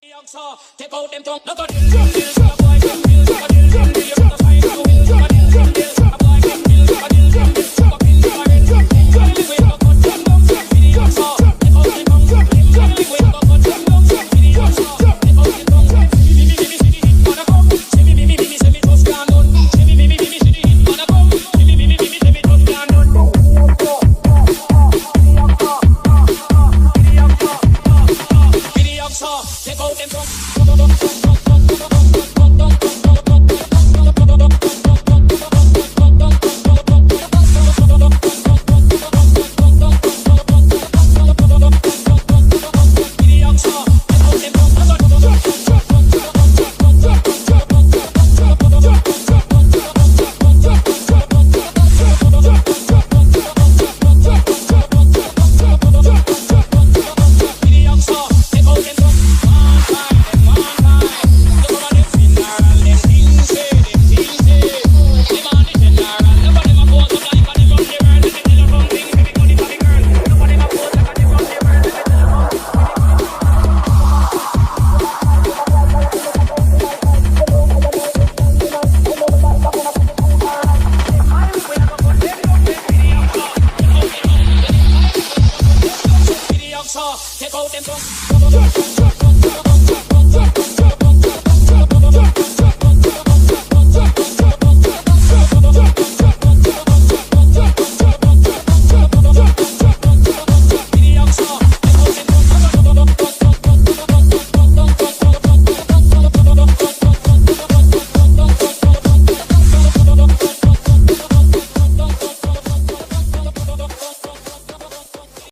Take out them tongue, look at this. Boy, get bills, look at this. You're the fire, so bills, look at this. A boy, get bills, look at this. Fuck up in the orange. Johnny, we go cut them down. Video saw. Take out the tongue. Johnny, we go cut them down. Video saw. Take out the tongue. See me, wanna come. See me, just can't done. See me, wanna come. See me, just can't done. Video saw. Take out them tongue. Take out them tongue.